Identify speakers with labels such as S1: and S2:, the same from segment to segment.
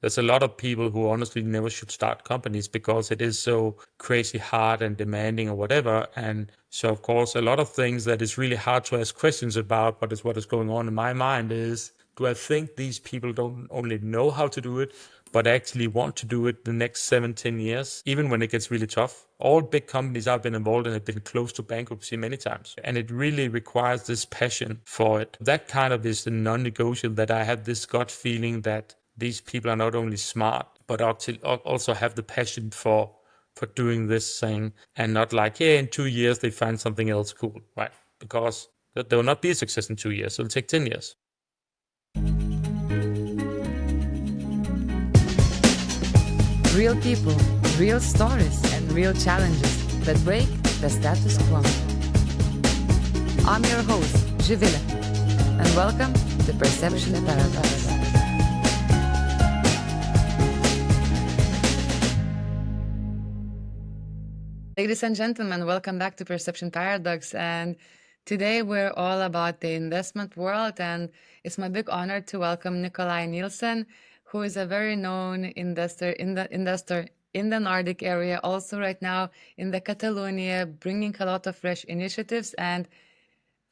S1: There's a lot of people who honestly never should start companies because it is so crazy hard and demanding or whatever. And so, of course, a lot of things that is really hard to ask questions about, but is what is going on in my mind is, do I think these people don't only know how to do it, but actually want to do it the next 7, 10 years, even when it gets really tough? All big companies I've been involved in have been close to bankruptcy many times. And it really requires this passion for it. That kind of is the non-negotiable, that I have this gut feeling that these people are not only smart, but also have the passion for doing this thing, and not like, yeah, in 2 years they find something else cool, right? Because there will not be a success in 2 years. It'll take 10 years.
S2: Real people, real stories, and real challenges that break the status quo. I'm your host, Zivile, and welcome to Perception Paradox. Ladies and gentlemen, welcome back to Perception Paradox. And today we're all about the investment world, and it's my big honor to welcome Nicolaj Nielsen, who is a very known investor in the Nordic area, also right now in the Catalonia, bringing a lot of fresh initiatives. And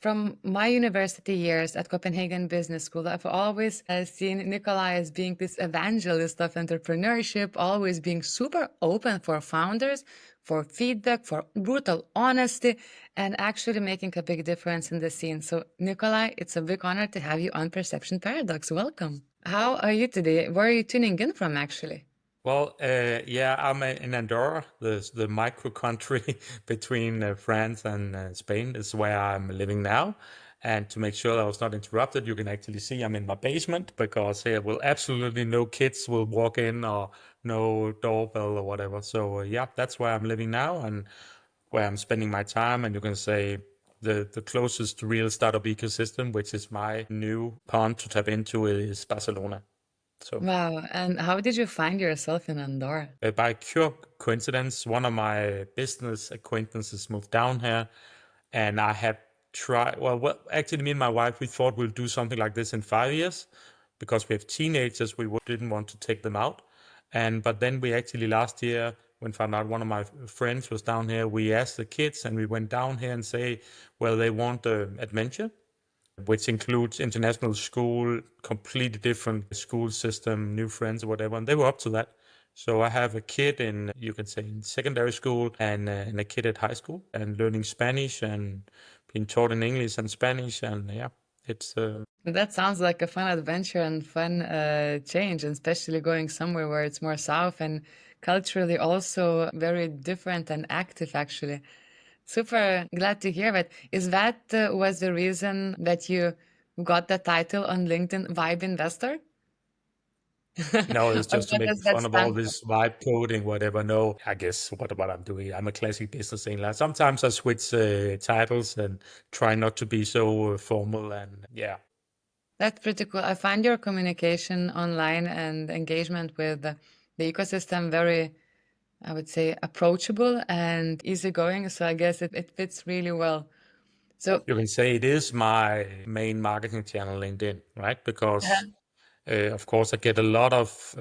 S2: from my university years at Copenhagen Business School, I've always seen Nicolai as being this evangelist of entrepreneurship, always being super open for founders, for feedback, for brutal honesty, and actually making a big difference in the scene. So, Nicolai, it's a big honor to have you on Perception Paradox. Welcome. How are you today? Where are you tuning in from, actually?
S1: Well, yeah, I'm in Andorra, the micro country between France and Spain is where I'm living now. And to make sure that I was not interrupted, you can actually see I'm in my basement, because here will absolutely no kids will walk in, or no doorbell or whatever. So yeah, that's where I'm living now and where I'm spending my time. And you can say the closest real startup ecosystem, which is my new pond to tap into, is Barcelona. So
S2: Wow. And how did you find yourself in Andorra?
S1: by pure coincidence, one of my business acquaintances moved down here, and I had tried. Well, actually, me and my wife, we thought we'll do something like this in 5 years, because we have teenagers. We didn't want to take them out, but then we actually last year, when found out one of my friends was down here, we asked the kids, and we went down here and say, well, they want adventure, which includes international school, completely different school system, new friends or whatever. And they were up to that. So I have a kid in, you can say, in secondary school, and a kid at high school, and learning Spanish and being taught in English and Spanish. And yeah, it's
S2: That sounds like a fun adventure and fun change, and especially going somewhere where it's more south and culturally also very different and active, actually. Super glad to hear that. Is that was the reason that you got the title on LinkedIn, Vibe Investor?
S1: no, it's
S2: Or
S1: just to
S2: what
S1: make
S2: does that
S1: fun of all
S2: stand for?
S1: this vibe coding, whatever. No, I guess what I'm doing, I'm a classic business angel. Sometimes I switch titles and try not to be so formal, and yeah.
S2: That's pretty cool. I find your communication online and engagement with the ecosystem very, I would say, approachable and easygoing. So I guess it fits really well. So,
S1: You can say it is my main marketing channel, LinkedIn, right? Because, of course, I get a lot of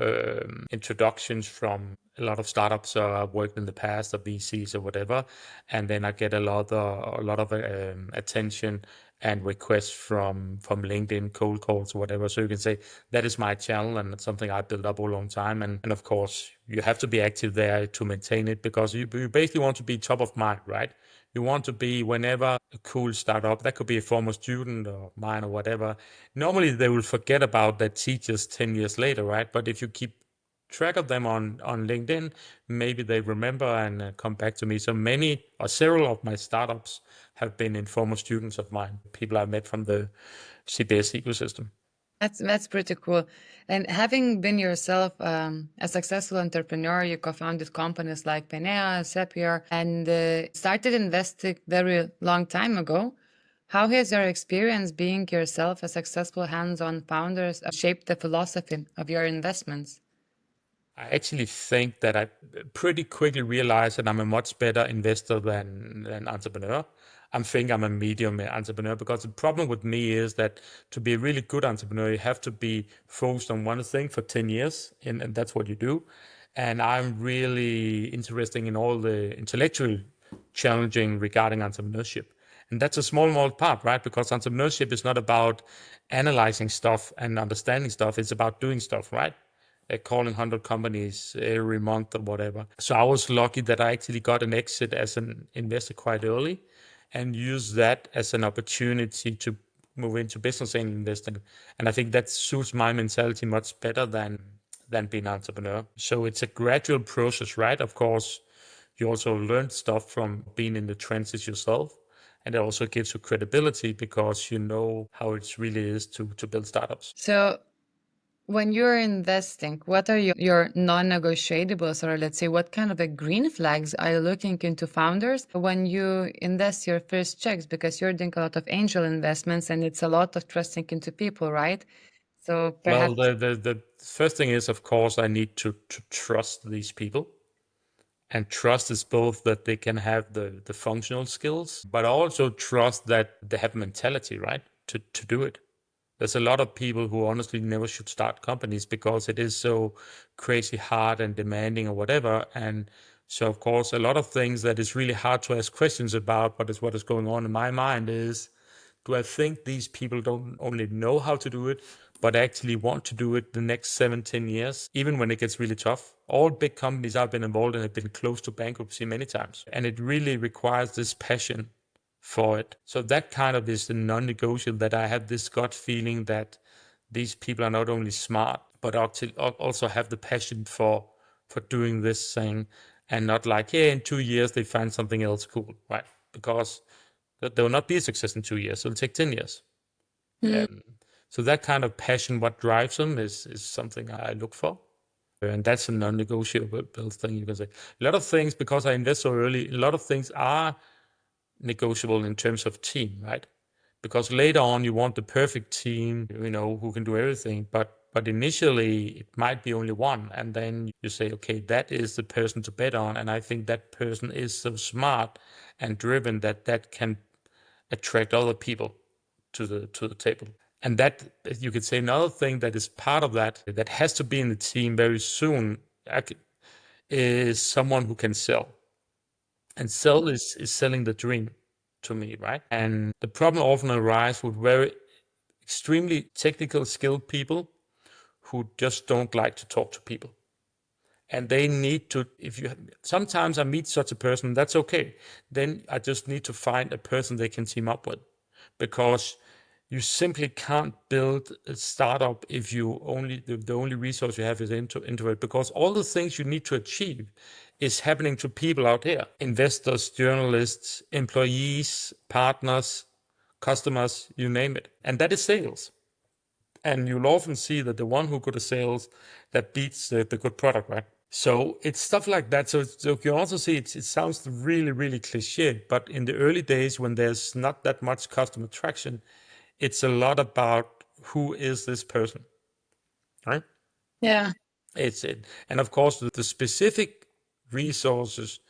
S1: introductions from a lot of startups I've worked in the past, or VCs or whatever, and then I get a lot of attention and requests from LinkedIn, cold calls or whatever. So you can say that is my channel, and it's something I built up a long time. And of course, you have to be active there to maintain it, because you basically want to be top of mind, right? You want to be, whenever a cool startup, that could be a former student or mine or whatever. Normally they will forget about their teachers 10 years later, right? But if you keep track of them on LinkedIn, maybe they remember and come back to me. So many or several of my startups have been in former students of mine, people I met from the CBS ecosystem.
S2: that's pretty cool. And having been yourself a successful entrepreneur, you co-founded companies like Penea, Zapier, and started investing very long time ago. How has your experience being yourself a successful hands-on founder shaped the philosophy of your investments?
S1: I actually think that I pretty quickly realized that I'm a much better investor than entrepreneur. think I'm a medium entrepreneur, because the problem with me is that to be a really good entrepreneur, you have to be focused on one thing for 10 years, and that's what you do. And I'm really interested in all the intellectual challenging regarding entrepreneurship. And that's a small part, right? Because entrepreneurship is not about analyzing stuff and understanding stuff. It's about doing stuff, right? Calling 100 companies every month or whatever. So I was lucky that I actually got an exit as an investor quite early and use that as an opportunity to move into business and investing. And I think that suits my mentality much better than being an entrepreneur. So it's a gradual process, right? Of course, you also learn stuff from being in the trenches yourself. And it also gives you credibility because you know how it really is to build startups.
S2: So when you're investing, what are your non-negotiables, or let's say, what kind of a green flags are you looking into founders when you invest your first checks? Because you're doing a lot of angel investments and it's a lot of trusting into people, right? So
S1: Well,
S2: perhaps.
S1: the first thing is, of course, I need to trust these people. And trust is both that they can have the functional skills, but also trust that they have mentality, right? To do it. There's a lot of people who honestly never should start companies because it is so crazy hard and demanding or whatever. And so, of course, a lot of things that is really hard to ask questions about, but is what is going on in my mind is, do I think these people don't only know how to do it, but actually want to do it the next 7, 10 years, even when it gets really tough? All big companies I've been involved in have been close to bankruptcy many times. And it really requires this passion for it. So that kind of is the non-negotiable, that I have this gut feeling that these people are not only smart, but also have the passion for doing this thing, and not like, yeah, in 2 years they find something else cool, right? Because there will not be a success in 2 years. It'll take 10 years. So that kind of passion, what drives them, is something I look for. And that's a non-negotiable thing, you can say. A lot of things, because I invest so early, a lot of things are negotiable in terms of team, right? Because later on you want the perfect team, who can do everything. But initially it might be only one, and then you say, okay, that is the person to bet on, and I think that person is so smart and driven that can attract other people to the table. And that, you could say, another thing that is part of that has to be in the team very soon, is someone who can sell. And sell is selling the dream to me, right? And the problem often arises with very extremely technical skilled people who just don't like to talk to people. And they need to, sometimes I meet such a person, that's okay. Then I just need to find a person they can team up with, because you simply can't build a startup if you the only resource you have is into it, because all the things you need to achieve is happening to people out here: investors, journalists, employees, partners, customers, you name it. And that is sales. And you'll often see that the one who good at sales, that beats the good product, right? So it's stuff like that. So you also see it sounds really, really cliche, but in the early days when there's not that much customer traction, it's a lot about who is this person, right?
S2: Yeah.
S1: It's it. And of course, the specific resources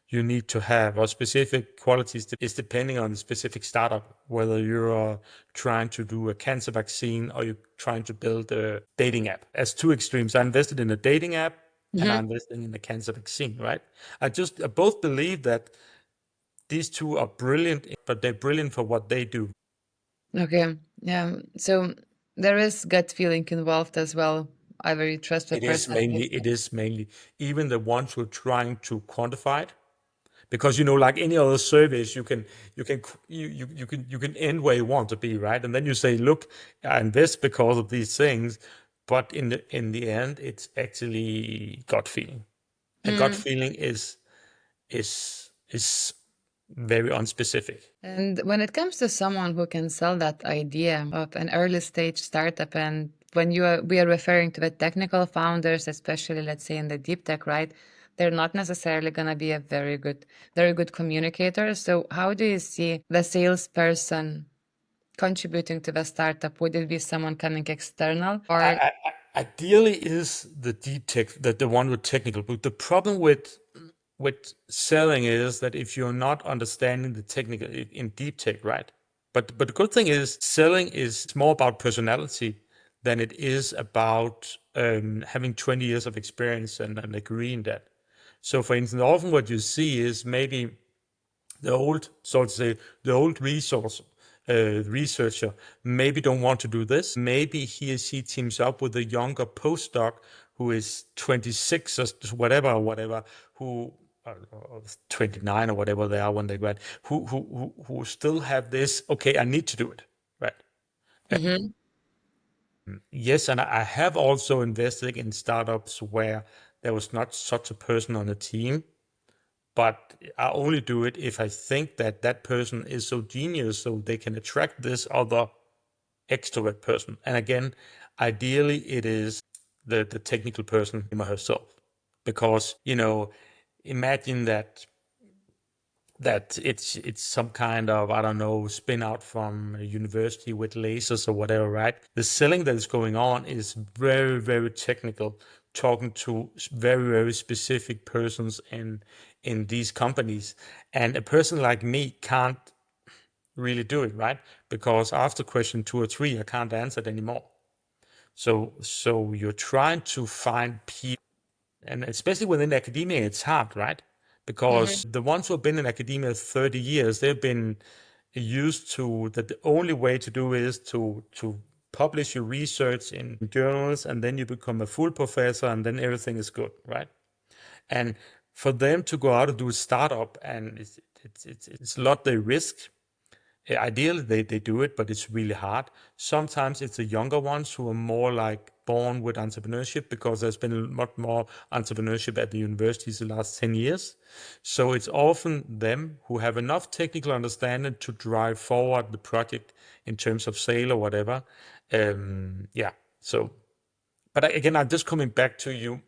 S1: you need to have, or specific qualities, is depending on the specific startup, whether you're trying to do a cancer vaccine or you're trying to build a dating app. As two extremes, I invested in a dating app and I invested in a cancer vaccine, right? I both believe that these two are brilliant, but they're brilliant for what they do.
S2: Okay. Yeah. So there is gut feeling involved as well. I very trust the person.
S1: It is mainly even the ones who are trying to quantify it, because like any other service, you can end where you want to be, right? And then you say, look, I invest because of these things, but in the end, it's actually gut feeling. A gut feeling is very unspecific.
S2: And when it comes to someone who can sell that idea of an early stage startup, and when we are referring to the technical founders, especially let's say in the deep tech, right? They're not necessarily going to be a very good communicator. So how do you see the salesperson contributing to the startup? Would it be someone coming external, or?
S1: Ideally is the deep tech, the one with technical, but the problem with with selling is that if you're not understanding the technical in deep tech, right? But the good thing is selling is more about personality than it is about having 20 years of experience and agreeing that. So for instance, often what you see is maybe the old, so to say, the old researcher maybe don't want to do this. Maybe he or she teams up with a younger postdoc who is 26 or whatever, who or 29 or whatever they are when they grad, who still have this. Okay, I need to do it, right?
S2: Mm-hmm.
S1: Yes, and I have also invested in startups where there was not such a person on the team, but I only do it if I think that that person is so genius so they can attract this other extrovert person. And again, ideally it is the technical person him or herself. Because, imagine that it's some kind of, I don't know, spin out from a university with lasers or whatever, right? The selling that is going on is very, very technical, talking to very, very specific persons in these companies. And a person like me can't really do it, right? Because after question 2 or 3, I can't answer it anymore. So you're trying to find people, and especially within academia, it's hard, right?
S2: Mm-hmm.
S1: Because the ones who have been in academia 30 years, they've been used to that the only way to do is to publish your research in journals, and then you become a full professor, and then everything is good, right? And for them to go out and do a startup, and it's a lot they risk. Ideally, they do it, but it's really hard. Sometimes it's the younger ones who are more like born with entrepreneurship because there's been a lot more entrepreneurship at the universities the last 10 years. So it's often them who have enough technical understanding to drive forward the project in terms of sale or whatever. Yeah. So, but again, I'm just coming back to you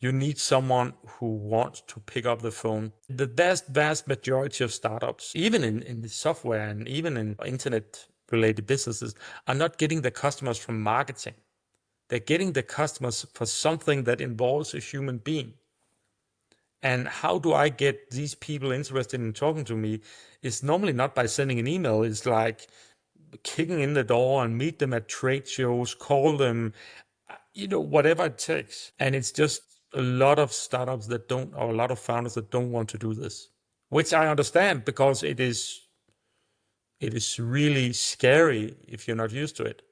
S1: need someone who wants to pick up the phone. The vast majority of startups, even in the software and even in internet related businesses, are not getting the customers from marketing. They're getting the customers for something that involves a human being. And how do I get these people interested in talking to me? It's normally not by sending an email. It's like kicking in the door and meet them at trade shows, call them, whatever it takes. And it's just a lot of startups that don't, or a lot of founders that don't want to do this, which I understand because it is really scary if you're not used to it.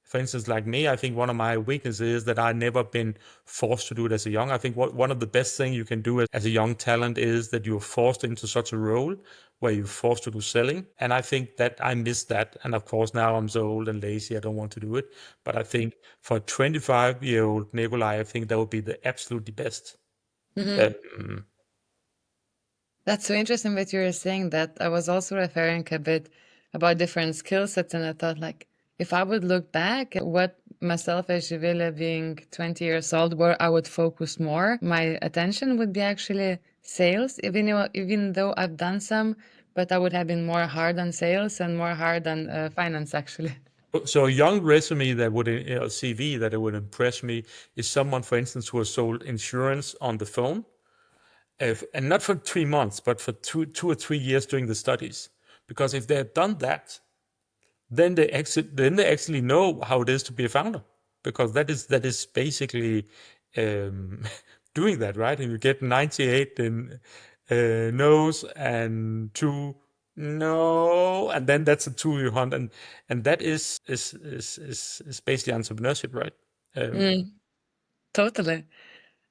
S1: For instance, like me, I think one of my weaknesses is that I've never been forced to do it as a young. I think one of the best things you can do as a young talent is that you're forced into such a role where you're forced to do selling. And I think that I miss that. And of course, now I'm so old and lazy, I don't want to do it. But I think for a 25-year-old Nicolai, I think that would be the absolutely best.
S2: Mm-hmm.
S1: Um,
S2: That's so interesting that you were saying that. I was also referring a bit about different skill sets, and I thought, like, if I would look back at what myself as Zivile being 20 years old, where I would focus more, my attention would be actually sales, even though I've done some, but I would have been more hard on sales and more hard on finance, actually.
S1: so a young resume that would, CV that it would impress me is someone, for instance, who has sold insurance on the phone and not for 3 months, but for 2 or 3 years during the studies. Because if they have done that, then they actually know how it is to be a founder. Because that is basically um, doing that, right? And you get 98 in no's and 2 no, and then that's a 2 you hunt, and that is basically entrepreneurship, right? Um,
S2: Mm, totally.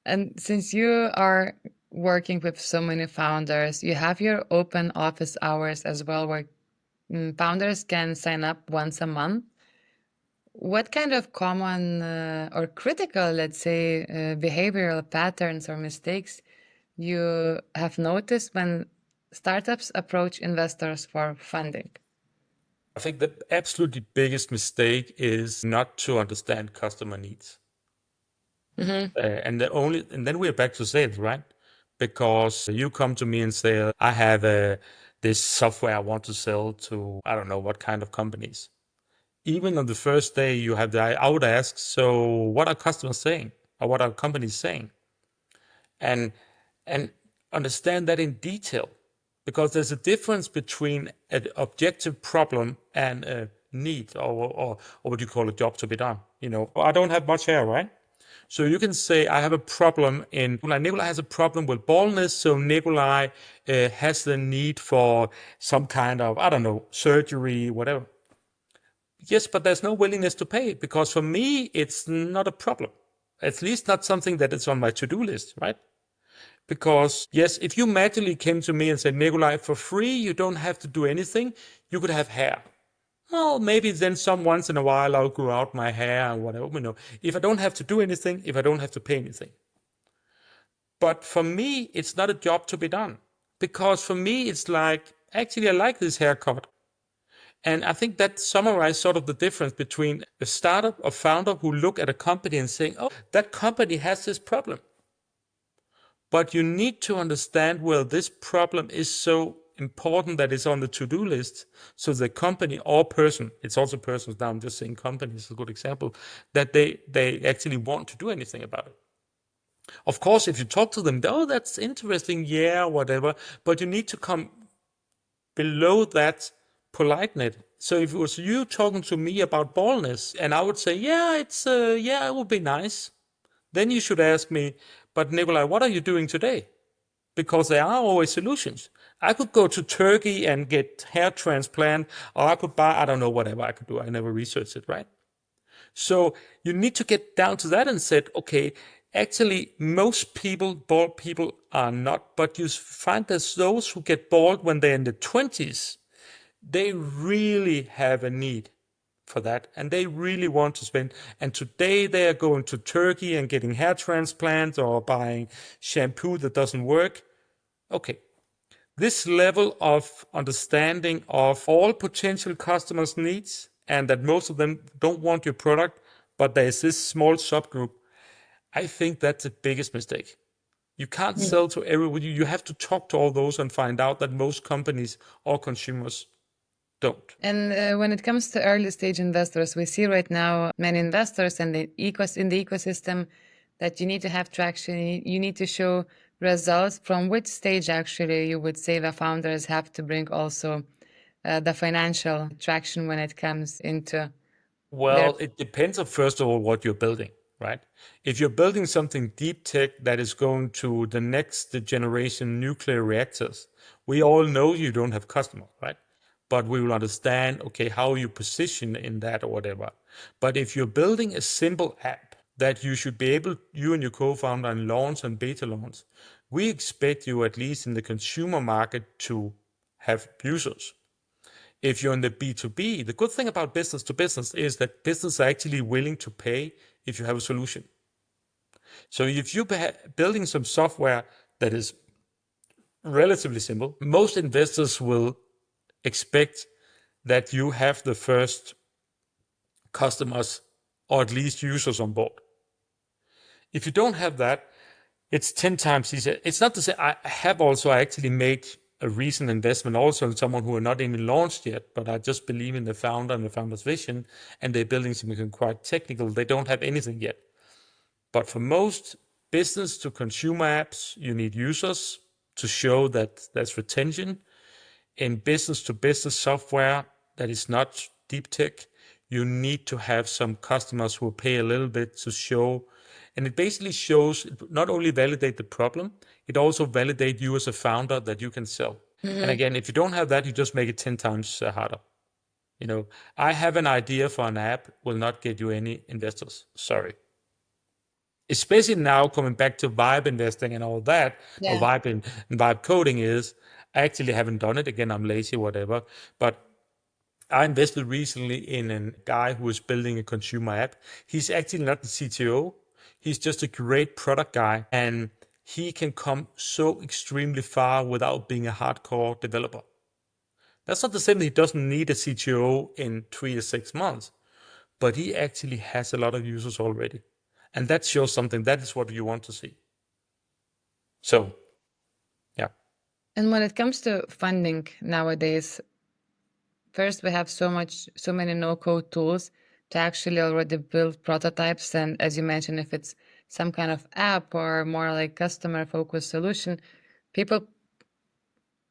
S2: And since you are working with so many founders, you have your open office hours as well, where founders can sign up once a month. What kind of common or critical, let's say, behavioral patterns or mistakes you have noticed when startups approach investors for funding?
S1: I think the absolutely biggest mistake is not to understand customer needs.
S2: Mm-hmm.
S1: And then we're back to sales, right? Because you come to me and say, I have this software I want to sell to, I don't know what kind of companies. Even on the first day you have I would ask, so what are customers saying? Or what are companies saying? And and understand that in detail, because there's a difference between an objective problem and a need, or what you call a job to be done. I don't have much hair, right? So you can say I have a problem in Nicolai has a problem with baldness, so Nicolai has the need for some kind of, I don't know, surgery, whatever. Yes, but there's no willingness to pay, because for me it's not a problem. At least not something that is on my to-do list, right? Because yes, if you magically came to me and said, Nicolai, for free, you don't have to do anything, you could have hair. Well, maybe then once in a while I'll grow out my hair and whatever, if I don't have to do anything, if I don't have to pay anything. But for me, it's not a job to be done, because for me, it's like, actually, I like this haircut. And I think that summarizes sort of the difference between a startup or founder who look at a company and saying, oh, that company has this problem. But you need to understand, well, this problem is so important that it's on the to-do list. So the company or person, it's also persons now, I'm just saying company is a good example, that they actually want to do anything about it. Of course, if you talk to them, oh, that's interesting, yeah, whatever, but you need to come below that politeness. So if it was you talking to me about baldness, and I would say, yeah, it would be nice, then you should ask me, but Nicolai, what are you doing today? Because there are always solutions. I could go to Turkey and get hair transplant, or I could buy, I don't know, whatever I could do. I never researched it, right? So you need to get down to that and said, okay, actually, most bald people are not, but you find there's those who get bald when they're in the 20s. They really have a need for that, and they really want to spend. And today they are going to Turkey and getting hair transplants or buying shampoo that doesn't work. Okay. This level of understanding of all potential customers' needs, and that most of them don't want your product, but there's this small subgroup, I think that's the biggest mistake. You can't sell to everybody. You have to talk to all those and find out that most companies or consumers don't.
S2: And when it comes to early stage investors, we see right now many investors in the ecosystem that you need to have traction. You need to show results. From which stage actually you would say the founders have to bring also the financial traction when it comes into their.
S1: Well, it depends on, first of all, what you're building, right? If you're building something deep tech that is going to the next generation nuclear reactors, we all know you don't have customers, right? But we will understand, okay, how you position in that or whatever. But if you're building a simple app that you should be able, you and your co-founder, and launch and beta launch, we expect you, at least in the consumer market, to have users. If you're in the B2B, the good thing about business to business is that business are actually willing to pay if you have a solution. So if you're building some software that is relatively simple, most investors will expect that you have the first customers or at least users on board. If you don't have that, it's 10 times easier. It's not to say I actually made a recent investment also in someone who are not even launched yet, but I just believe in the founder and the founder's vision, and they're building something quite technical. They don't have anything yet. But for most business to consumer apps, you need users to show that there's retention. In business to business software that is not deep tech, you need to have some customers who pay a little bit to show. And it basically shows, not only validate the problem, it also validate you as a founder that you can sell. And again, if you don't have that, you just make it 10 times harder. I have an idea for an app will not get you any investors. Sorry. Especially now coming back to vibe investing and all that, or vibe and vibe coding is, I actually haven't done it. Again, I'm lazy, whatever. But I invested recently in a guy who is building a consumer app. He's actually not the CTO. He's just a great product guy, and he can come so extremely far without being a hardcore developer. That's not to say that he doesn't need a CTO in 3 to 6 months, but he actually has a lot of users already. And that shows something. That is what you want to see. So, yeah.
S2: And when it comes to funding nowadays, first we have so many no-code tools to actually already build prototypes. And as you mentioned, if it's some kind of app or more like customer focused solution, people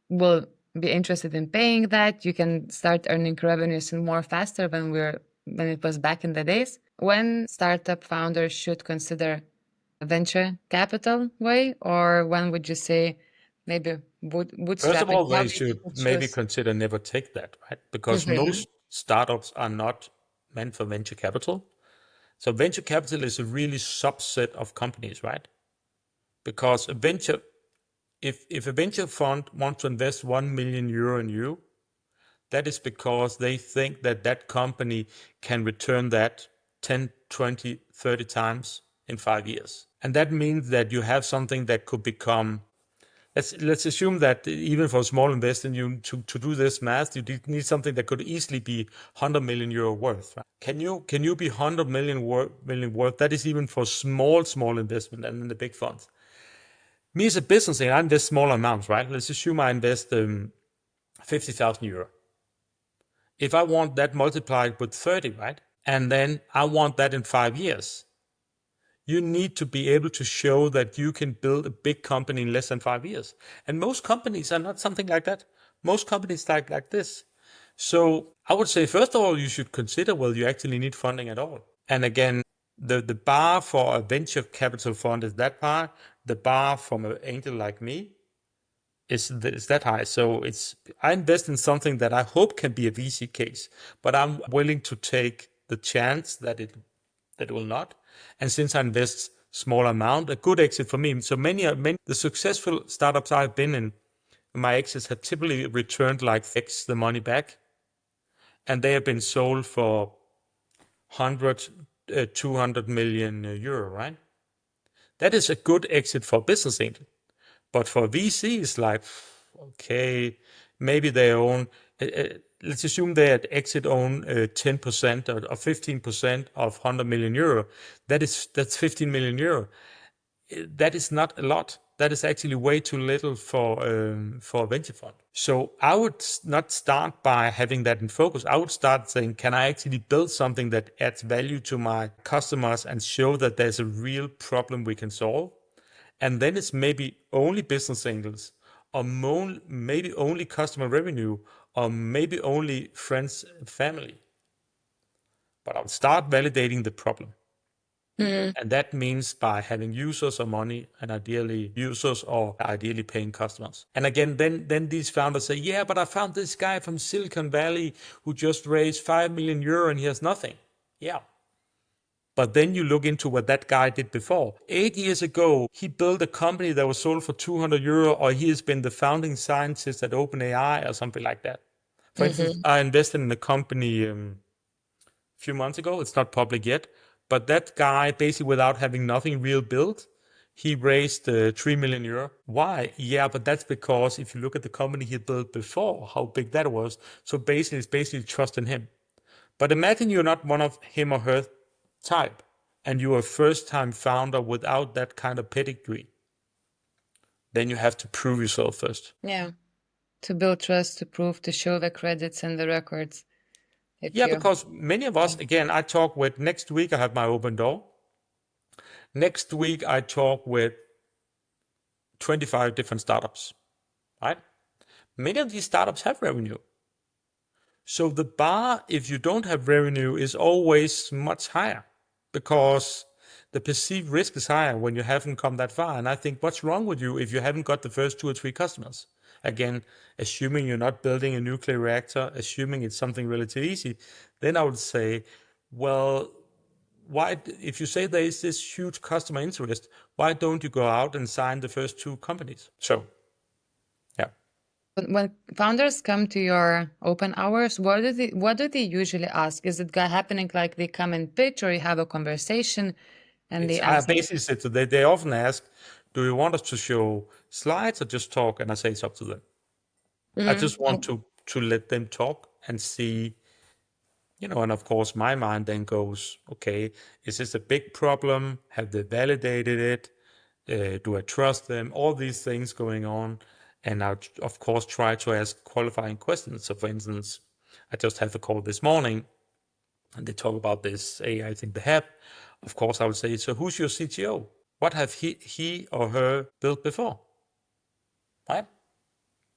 S2: will be interested in paying that. You can start earning revenues more faster when it was back in the days. When startup founders should consider a venture capital way, or when would you say maybe
S1: First of
S2: bootstrapping?
S1: all,
S2: How
S1: they
S2: do
S1: should
S2: people
S1: maybe
S2: choose?
S1: consider never take that, right? Because most startups are not meant for venture capital. So venture capital is a really subset of companies, right? Because if a venture fund wants to invest 1 million euro in you, that is because they think that that company can return that 10, 20, 30 times in 5 years. And that means that you have something that could become, let's assume that even for a small investor, you to do this math, you need something that could easily be 100 million euro worth. Right? Can you be 100 million worth? That is even for small investment and in the big funds. Me as a business, I invest small amounts, right? Let's assume I invest 50,000 euro. If I want that multiplied with 30, right? And then I want that in 5 years. You need to be able to show that you can build a big company in less than 5 years. And most companies are not something like that. Most companies like this. So I would say, first of all, you should consider whether you actually need funding at all. And again, the bar for a venture capital fund is that high. The bar from an angel like me is that high. So I invest in something that I hope can be a VC case, but I'm willing to take the chance that it will not. And since I invest small amount, a good exit for me. So many the successful startups I've been in, my exits have typically returned like X the money back, and they have been sold for 100, 200 million euro, right? That is a good exit for business angel. But for VC, it's like, okay, maybe they own, let's assume they at exit own 10% or 15% of 100 million euro. That's 15 million euro. That is not a lot. That is actually way too little for a venture fund. So I would not start by having that in focus. I would start saying, can I actually build something that adds value to my customers and show that there's a real problem we can solve? And then it's maybe only business angles, or maybe only customer revenue, or maybe only friends and family. But I'll start validating the problem. And that means by having users or money, and ideally users or ideally paying customers. And again, then these founders say, yeah, but I found this guy from Silicon Valley who just raised 5 million euro and he has nothing. Yeah. But then you look into what that guy did before. 8 years ago, he built a company that was sold for 200 euro, or he has been the founding scientist at OpenAI or something like that. For instance, I invested in a company few months ago. It's not public yet, but that guy, basically without having nothing real built, he raised 3 million euro. Why? Yeah, but that's because if you look at the company he built before, how big that was. So basically, it's basically trust in him. But imagine you're not one of him or her type, and you're a first-time founder without that kind of pedigree. Then you have to prove yourself first.
S2: Yeah. To build trust, to prove, to show the credits and the records.
S1: Yeah, because many of us, again, I talk with, next week I have my open door. Next week I talk with 25 different startups, right? Many of these startups have revenue. So the bar, if you don't have revenue, is always much higher because the perceived risk is higher when you haven't come that far. And I think, what's wrong with you if you haven't got the first 2 or 3 customers? Again, assuming you're not building a nuclear reactor, assuming it's something relatively easy, then I would say, well, why, if you say there is this huge customer interest, why don't you go out and sign the first 2 companies? So, yeah.
S2: When founders come to your open hours, what do they usually ask? Is it happening like they come and pitch, or you have a conversation and they
S1: I
S2: ask?
S1: basically said to them, they often ask, do you want us to show slides or just talk? And I say it's up to them. I just want to let them talk and see, and of course my mind then goes, okay, is this a big problem? Have they validated it? Do I trust them? All these things going on. And I, of course, try to ask qualifying questions. So for instance, I just had a call this morning and they talk about this AI thing they have, of course I would say, so who's your CTO? What have he or her built before? Right?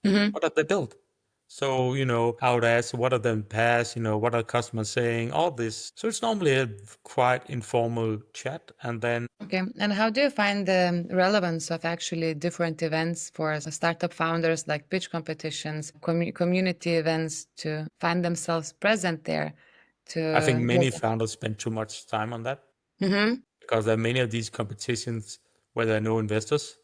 S1: What have they built? So, I would ask, what are the past, what are customers saying, all this. So it's normally a quite informal chat. And then
S2: Okay. And how do you find the relevance of actually different events for startup founders, like pitch competitions, community events, to find themselves present there?
S1: I think
S2: To
S1: many founders spend too much time on that because there are many of these competitions where there are no investors.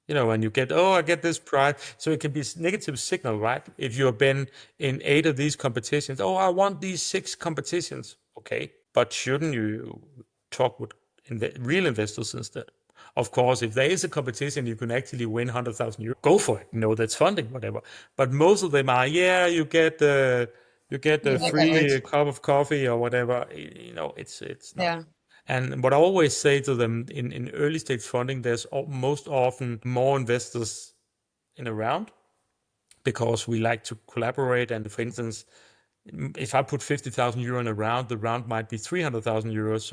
S1: And you get, I get this prize. So it can be a negative signal, right? If you have been in 8 of these competitions, I want these 6 competitions. Okay. But shouldn't you talk with real investors instead? Of course, if there is a competition, you can actually win 100,000 euros. Go for it. That's funding, whatever. But most of them are, you get a free cup of coffee or whatever. It's not.
S2: Yeah.
S1: And what I always say to them in early stage funding, there's most often more investors in a round because we like to collaborate. And for instance, if I put 50,000 euro in a round, the round might be 300,000 euros.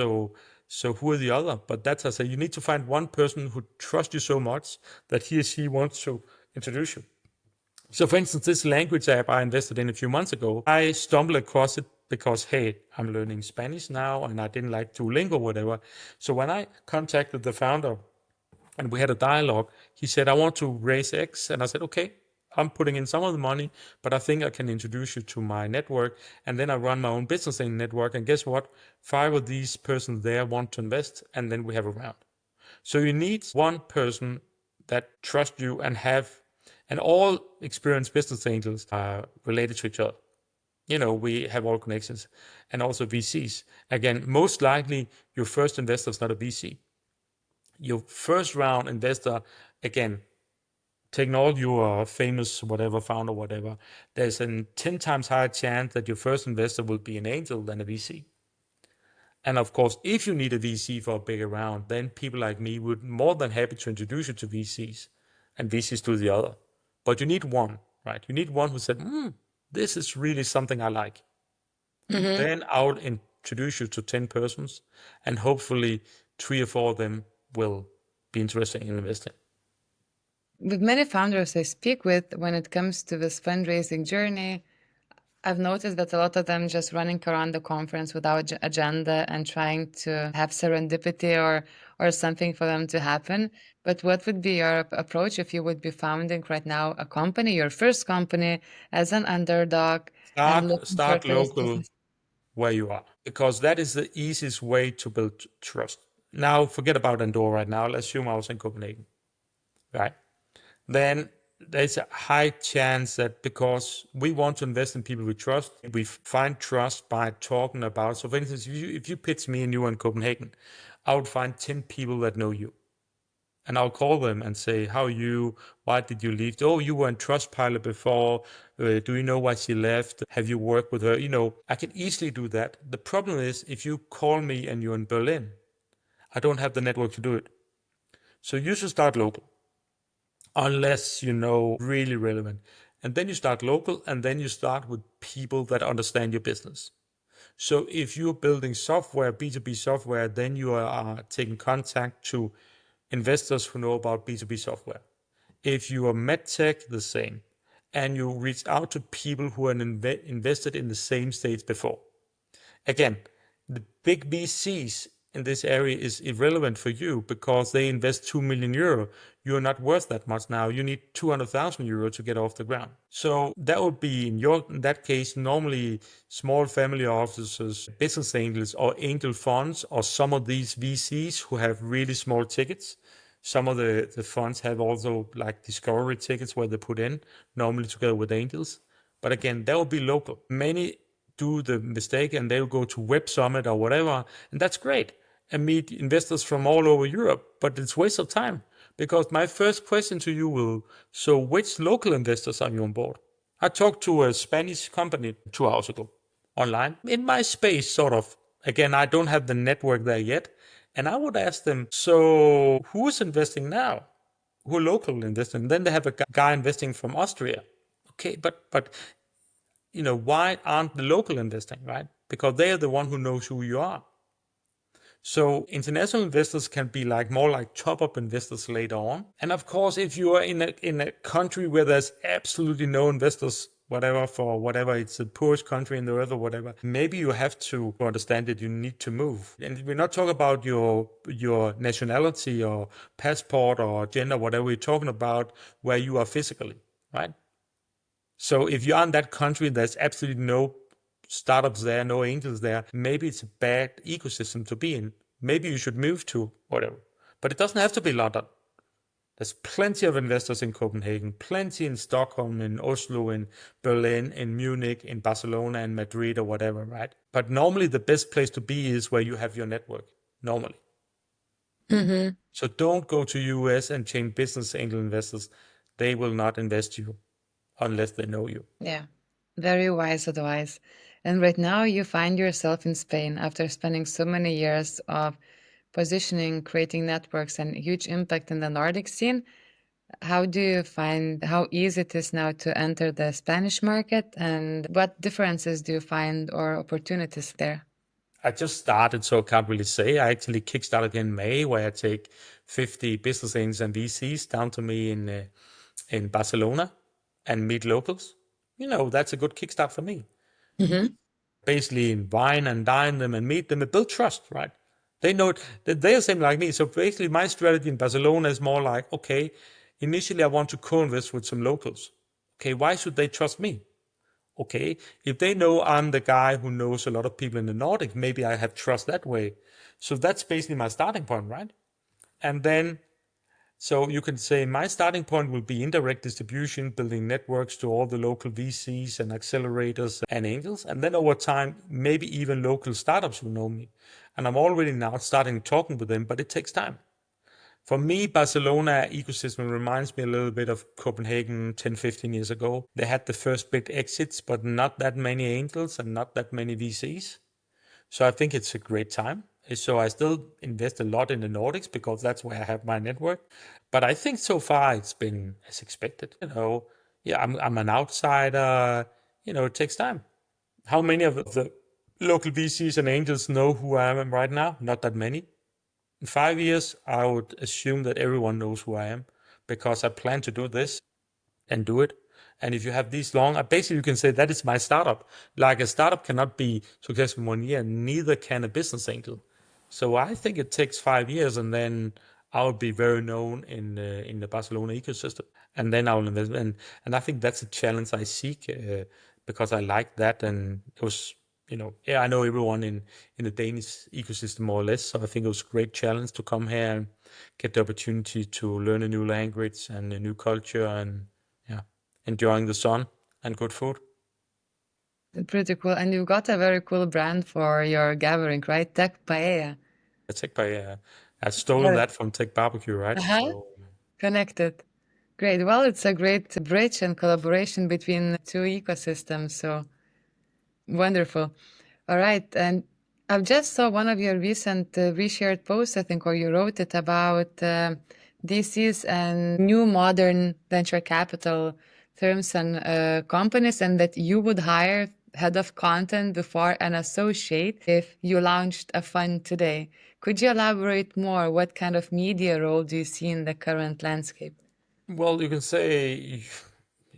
S1: So who are the other? But that's, I say, you need to find one person who trusts you so much that he or she wants to introduce you. So for instance, this language app I invested in a few months ago, I stumbled across it because, hey, I'm learning Spanish now and I didn't like Duolingo or whatever. So when I contacted the founder and we had a dialogue, he said, I want to raise X. And I said, okay, I'm putting in some of the money, but I think I can introduce you to my network. And then I run my own business in network. And guess what? 5 of these persons there want to invest. And then we have a round. So you need one person that trusts you and all experienced business angels are related to each other. We have all connections and also VCs. Again, most likely your first investor is not a VC. Your first round investor, again, taking all your famous whatever founder, whatever, there's a 10 times higher chance that your first investor will be an angel than a VC. And of course, if you need a VC for a bigger round, then people like me would more than happy to introduce you to VCs and VCs to the other. But you need one, right? You need one who said, this is really something I like. Then I would introduce you to 10 persons and hopefully 3 or 4 of them will be interested in investing.
S2: With many founders I speak with, when it comes to this fundraising journey, I've noticed that a lot of them just running around the conference without agenda and trying to have serendipity or something for them to happen. But what would be your approach if you would be founding right now a company, your first company, as an underdog and looking for
S1: Start
S2: first
S1: local
S2: business?
S1: where you are, because that is the easiest way to build trust. Now, forget about Andorra right now. Let's assume I was in Copenhagen, right? Then there's a high chance that because we want to invest in people we trust, we find trust by talking about. So for instance, if you pitch me and you in Copenhagen, I would find 10 people that know you. And I'll call them and say, how are you? Why did you leave? Oh, you were in Trustpilot before. Do you know why she left? Have you worked with her? I can easily do that. The problem is if you call me and you're in Berlin, I don't have the network to do it. So you should start local, unless really relevant. And then you start local, and then you start with people that understand your business. So if you're building software, B2B software, then you are taking contact to investors who know about B2B software. If you are medtech, the same. And you reach out to people who are invested in the same stage before. Again, the big VCs in this area is irrelevant for you because they invest 2 million euro. You're not worth that much now. You need 200,000 euro to get off the ground. So that would be in that case, normally small family offices, business angels or angel funds, or some of these VCs who have really small tickets. Some of the funds have also like discovery tickets where they put in, normally together with angels. But again, that will be local. Many do the mistake and they'll go to Web Summit or whatever, and that's great, and meet investors from all over Europe, but it's a waste of time because my first question to you will, so which local investors are you on board? I talked to a Spanish company 2 hours ago online in my space, sort of. Again, I don't have the network there yet. And I would ask them, so who is investing now? Who are local investing? And then they have a guy investing from Austria. Okay, but why aren't the local investing, right? because they are the one who knows who you are. So international investors can be more like top-up investors later on. And of course, if you are in a country where there's absolutely no investors, whatever, it's the poorest country in the world or whatever, maybe you have to understand that you need to move. And we're not talking about your nationality or passport or gender, whatever we're talking about, where you are physically, right? So if you are in that country, there's absolutely no startups there, no angels there, maybe it's a bad ecosystem to be in. Maybe you should move to whatever. But it doesn't have to be London. There's plenty of investors in Copenhagen, plenty in Stockholm, in Oslo, in Berlin, in Munich, in Barcelona, in Madrid, or whatever, right? But normally the best place to be is where you have your network, normally.
S2: Mm-hmm.
S1: So don't go to US and change business angel investors. They will not invest you unless they know you.
S2: Yeah, very wise advice. And right now you find yourself in Spain after spending so many years of positioning, creating networks, and huge impact in the Nordic scene. How do you find how easy it is now to enter the Spanish market, and what differences do you find or opportunities there?
S1: I just started, so I can't really say. I actually kickstarted in May, where I take 50 business angels and VCs down to me in Barcelona and meet locals. That's a good kickstart for me.
S2: Mm-hmm.
S1: Basically, wine and dine them and meet them and build trust, right? They know that they are same like me. So basically, my strategy in Barcelona is more like, okay, initially I want to co-invest with some locals. Okay, why should they trust me? Okay, if they know I'm the guy who knows a lot of people in the Nordics, maybe I have trust that way. So that's basically my starting point, right? And then, so you can say my starting point will be indirect distribution, building networks to all the local VCs and accelerators and angels. And then over time, maybe even local startups will know me. And I'm already now starting talking with them, but it takes time. For me, Barcelona ecosystem reminds me a little bit of Copenhagen 10, 15 years ago. They had the first big exits, but not that many angels and not that many VCs. So I think it's a great time. So I still invest a lot in the Nordics because that's where I have my network. But I think so far it's been as expected. Yeah, I'm an outsider. It takes time. How many of the local VCs and angels know who I am right now? Not that many. In 5 years, I would assume that everyone knows who I am because I plan to do this and do it. And if you have these long, basically you can say that is my startup. Like a startup cannot be successful in 1 year, neither can a business angel. So I think it takes 5 years, and then I will be very known in the Barcelona ecosystem, and then I will invest. And I think that's a challenge I seek because I like that, and it was. Yeah, I know everyone in the Danish ecosystem more or less. So I think it was a great challenge to come here and get the opportunity to learn a new language and a new culture, and yeah, enjoying the sun and good food.
S2: Pretty cool. And you've got a very cool brand for your gathering, right? Tech Paella.
S1: Tech by I've stolen
S2: Yeah.
S1: that from Tech Barbecue, right?
S2: Uh-huh.
S1: So
S2: Connected. Great. Well, it's a great bridge and collaboration between two ecosystems. So wonderful. All right. And I've just saw one of your recent reshared posts, I think, or you wrote it about DCs and new modern venture capital firms and companies, and that you would hire head of content before an associate if you launched a fund today. Could you elaborate more? What kind of media role do you see in the current landscape?
S1: well, you can say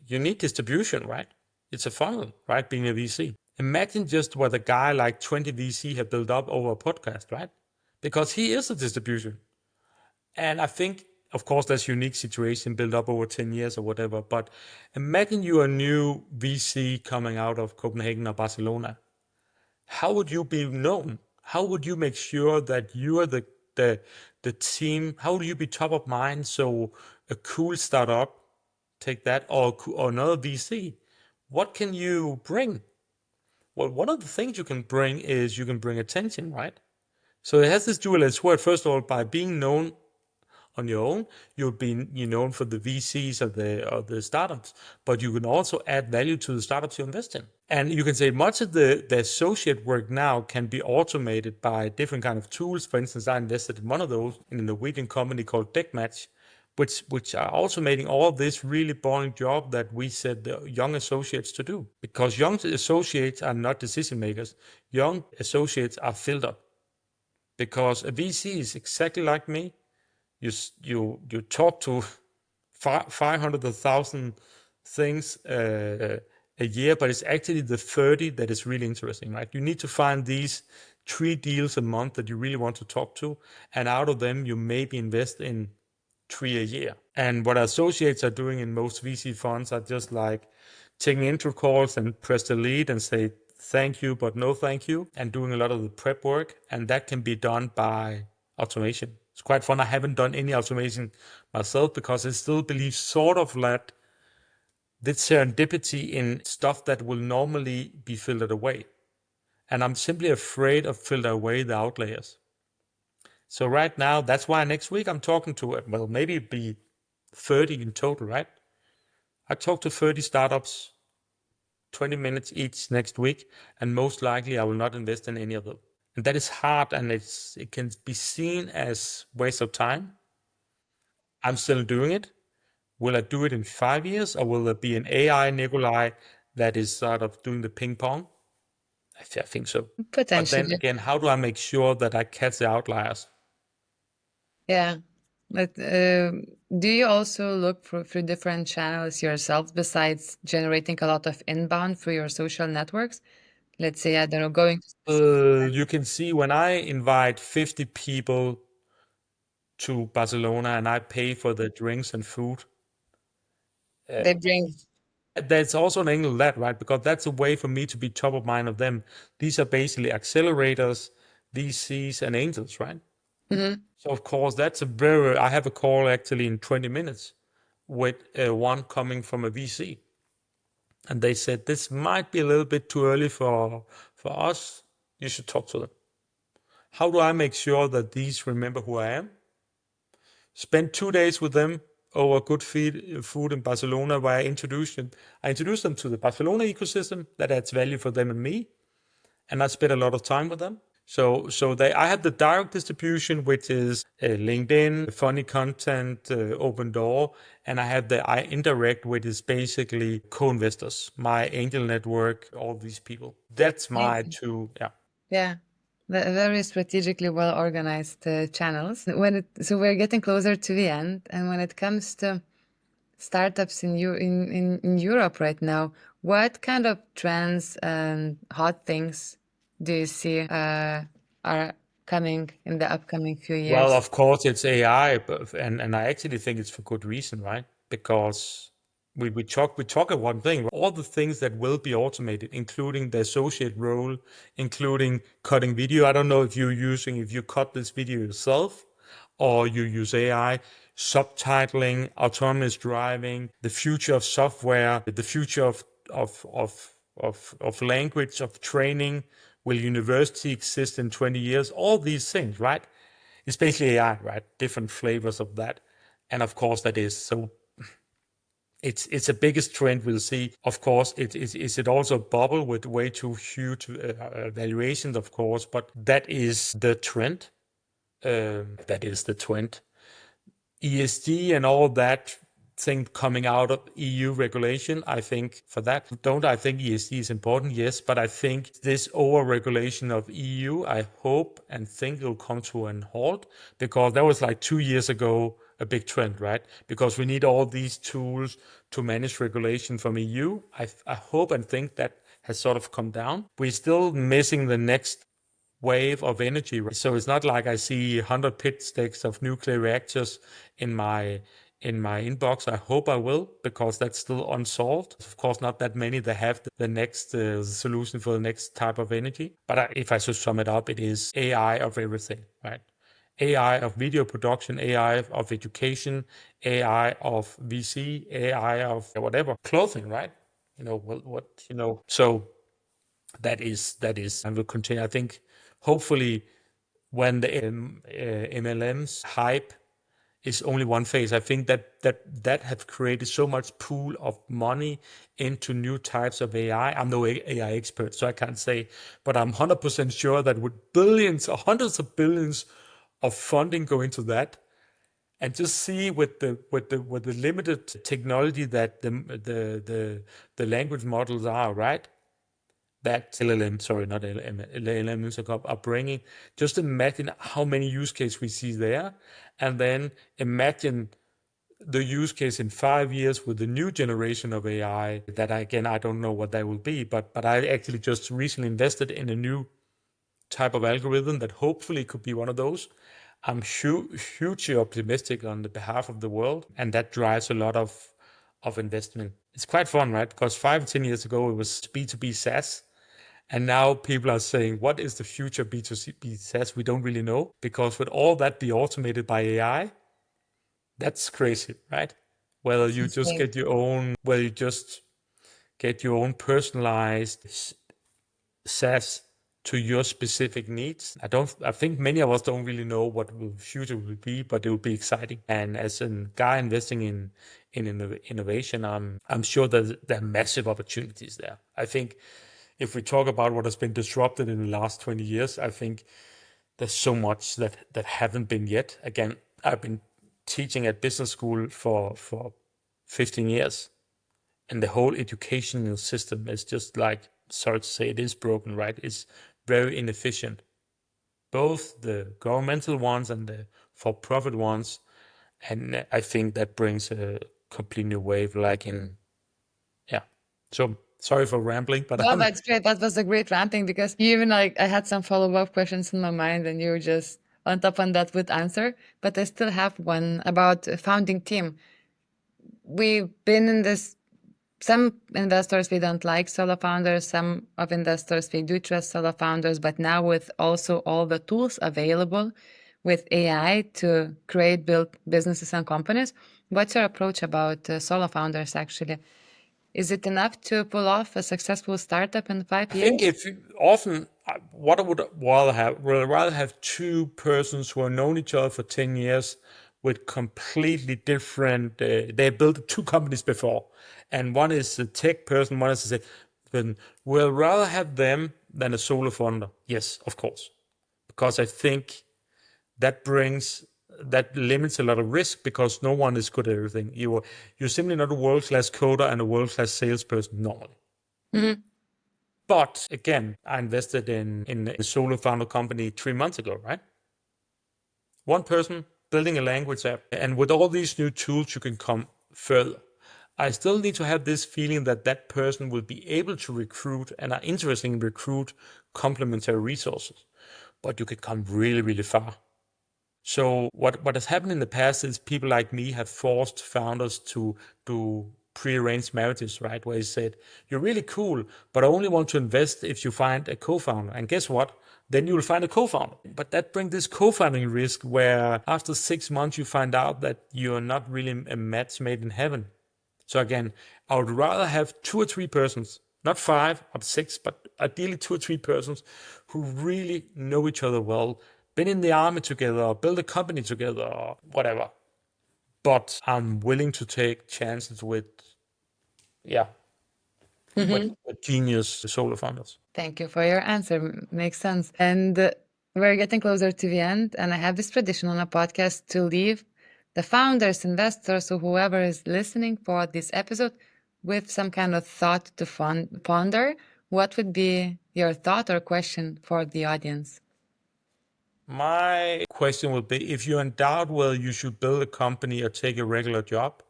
S1: you need distribution, right? It's a funnel, right? Being a VC. Imagine just what a guy like 20 VC have built up over a podcast, right? Because he is a distribution. And I think, of course, there's unique situation built up over 10 years or whatever. But imagine you're a new VC coming out of Copenhagen or Barcelona. How would you be known? How would you make sure that you are the the team? How would you be top of mind? So a cool startup, take that, or another VC. What can you bring? Well, one of the things you can bring is you can bring attention, right? So it has this dual-edged sword. First of all, by being known on your own, you'll be known for the VCs of the startups, but you can also add value to the startups you invest in. And you can say much of the associate work now can be automated by different kind of tools. For instance, I invested in one of those in a Norwegian company called Deckmatch, which are automating all this really boring job that we set the young associates to do. Because young associates are not decision makers. Young associates are filtered. Because a VC is exactly like me. You talk to 500 or 1,000 things a year, but it's actually the 30 that is really interesting, right? You need to find these 3 deals a month that you really want to talk to, and out of them you maybe invest in 3 a year. And what associates are doing in most VC funds are just like taking intro calls and press delete and say thank you but no thank you, and doing a lot of the prep work, and that can be done by automation. It's quite fun. I haven't done any automation myself because I still believe sort of that this serendipity in stuff that will normally be filtered away. And I'm simply afraid of filter away the outliers. So right now, that's why next week I'm talking to, well, maybe it'd be 30 in total, right? I talk to 30 startups, 20 minutes each next week, and most likely I will not invest in any of them. And that is hard, and it can be seen as waste of time. I'm still doing it. Will I do it in 5 years, or will there be an AI Nicolai that is sort of doing the ping pong? I think so. But then
S2: Potentially.
S1: again, how do I make sure that I catch the outliers?
S2: Yeah. But do you also look through different channels yourself besides generating a lot of inbound through your social networks? Let's say, I don't know, going to
S1: You can see when I invite 50 people to Barcelona and I pay for the drinks and food,
S2: they bring.
S1: there's also an angle of that, right? Because that's a way for me to be top of mind of them. These are basically accelerators, VCs, and angels, right?
S2: Mhm.
S1: So of course, I have a call actually in 20 minutes with one coming from a VC. And they said, this might be a little bit too early for us. You should talk to them. How do I make sure that these remember who I am? Spend 2 days with them over good food in Barcelona, where I introduce them. I introduce them to the Barcelona ecosystem that adds value for them and me, and I spend a lot of time with them. So I have the direct distribution, which is LinkedIn, funny content, open door, and I have the indirect, which is basically co-investors, my angel network, all these people. That's my
S2: Amazing.
S1: two, yeah.
S2: Yeah. Very strategically well organized channels. So we're getting closer to the end, and when it comes to startups in Europe right now, what kind of trends and hot things do you see are coming in the upcoming few
S1: Well,
S2: years?
S1: of course, it's AI, and I actually think it's for good reason, right? Because we talk of one thing, all the things that will be automated, including the associate role, including cutting video. I don't know if if you cut this video yourself or you use AI, subtitling, autonomous driving, the future of software, the future of language, of training. Will university exist in 20 years? All these things, right? It's basically AI, right? Different flavors of that. And of course, that is so. It's the biggest trend we'll see. Of course, is it also a bubble with way too huge valuations, of course, but that is the trend. That is the trend. ESG and all that thing coming out of EU regulation, I think for that, don't I think ESG is important? Yes, but I think this over-regulation of EU, I hope and think it will come to an halt, because that was like 2 years ago a big trend, right? Because we need all these tools to manage regulation from EU. I hope and think that has sort of come down. We're still missing the next wave of energy. So it's not like I see 100 pit sticks of nuclear reactors in my inbox. I hope I will, because that's still unsolved. Of course, not that many that have the next solution for the next type of energy. But if I should sum it up, it is AI of everything, right? AI of video production, AI of education, AI of VC, AI of whatever, clothing, right? So that is, and will continue. I think hopefully when the MLMs hype is only one phase, I think that have created so much pool of money into new types of AI. I'm no AI expert, so I can't say, but I'm 100% sure that with billions or hundreds of billions of funding go into that, and just see with the limited technology that the language models are, right? That LLM, sorry, not LLMs are bringing. Just imagine how many use cases we see there, and then imagine the use case in 5 years with the new generation of AI. That again, I don't know what that will be, but I actually just recently invested in a new type of algorithm that hopefully could be one of those. I'm hugely optimistic on the behalf of the world, and that drives a lot of investment. It's quite fun, right? Because 5 or 10 years ago, it was B2B SaaS. And now people are saying, what is the future B2C SaaS? We don't really know, because with all that be automated by AI, that's crazy, right? Whether you just get your own, whether you just get your own personalized SaaS to your specific needs. I think many of us don't really know what the future will be, but it will be exciting. And as a guy investing in innovation, I'm sure that there are massive opportunities there. I think if we talk about what has been disrupted in the last 20 years, I think there's so much that haven't been yet. Again, I've been teaching at business school for 15 years, and the whole educational system is just like, sorry to say, it is broken, right? It's very inefficient. Both the governmental ones and the for-profit ones. And I think that brings a complete new wave, like in, yeah. So sorry for rambling, but
S2: No, that's great. That was a great ranting because you even like I had some follow-up questions in my mind and you were just on top on that with answer. But I still have one about a founding team. We've been in this. Some investors we don't like solo founders. Some of investors we do trust solo founders. But now with also all the tools available with AI to create, build businesses and companies, what's your approach about solo founders actually? Is it enough to pull off a successful startup in 5
S1: I
S2: years?
S1: think if often what I would rather have two persons who have known each other for 10 years with completely different, they built two companies before, and one is a tech person, one is a person. We'll rather have them than a solo founder. Yes, of course, because I think that limits a lot of risk, because no one is good at everything. You're simply not a world-class coder and a world-class salesperson normally.
S2: Mhm.
S1: But again, I invested in a solo founder company 3 months ago, right? One person building a language app. And with all these new tools, you can come further. I still need to have this feeling that that person will be able to recruit and are interested in recruit complementary resources. But you can come really, really far. So what has happened in the past is people like me have forced founders to do pre-arranged marriages, right? Where he said, you're really cool, but I only want to invest if you find a co-founder. And guess what? Then you'll find a co-founder. But that brings this co-founding risk where after 6 months, you find out that you're not really a match made in heaven. So again, I would rather have 2 or 3 persons, not 5 or 6, but ideally 2 or 3 persons who really know each other well, been in the army together, or build a company together, or whatever. But I'm willing to take chances with, yeah, with genius solo founders.
S2: Thank you for your answer. Makes sense. And we're getting closer to the end. And I have this tradition on a podcast to leave the founders, investors, or whoever is listening for this episode with some kind of thought to ponder. What would be your thought or question for the audience?
S1: My question would be, if you're in doubt whether you should build a company or take a regular job,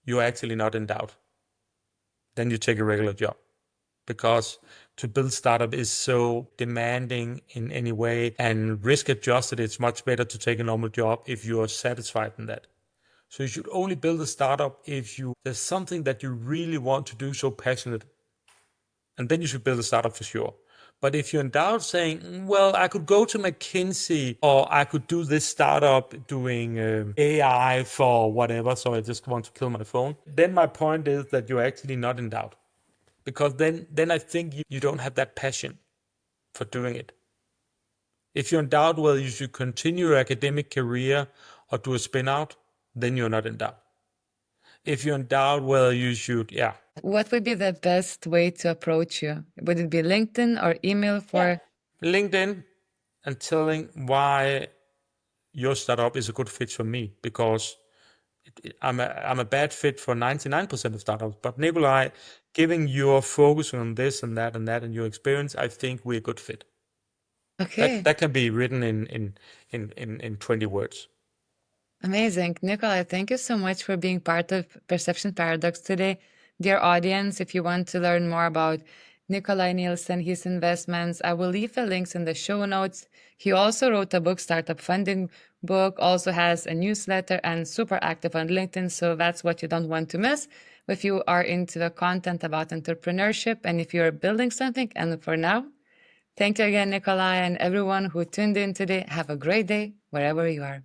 S1: you're actually not in doubt. Then you take a regular job, because to build startup is so demanding in any way, and risk adjusted, it's much better to take a normal job if you are satisfied in that. So you should only build a startup if there's something that you really want to do, so passionate, and then you should build a startup for sure. But if you're in doubt saying, well, I could go to McKinsey, or I could do this startup doing AI for whatever, so I just want to kill my phone, then my point is that you're actually not in doubt. Because then I think you don't have that passion for doing it. If you're in doubt whether you should continue your academic career or do a spin out, then you're not in doubt. If you're in doubt whether you should, yeah.
S2: What would be the best way to approach you? Would it be LinkedIn or email for?
S1: LinkedIn, and telling why your startup is a good fit for me, because I'm a bad fit for 99% of startups. But Nicolai, giving your focus on this and that and that and your experience, I think we're a good fit.
S2: Okay.
S1: That can be written in 20 words.
S2: Amazing. Nicolai, thank you so much for being part of Perception Paradox today. Dear audience, if you want to learn more about Nicolaj Nielsen, his investments, I will leave the links in the show notes. He also wrote a book, Startup Funding book, also has a newsletter and super active on LinkedIn. So that's what you don't want to miss if you are into the content about entrepreneurship and if you're building something. And for now, thank you again, Nicolai, and everyone who tuned in today. Have a great day wherever you are.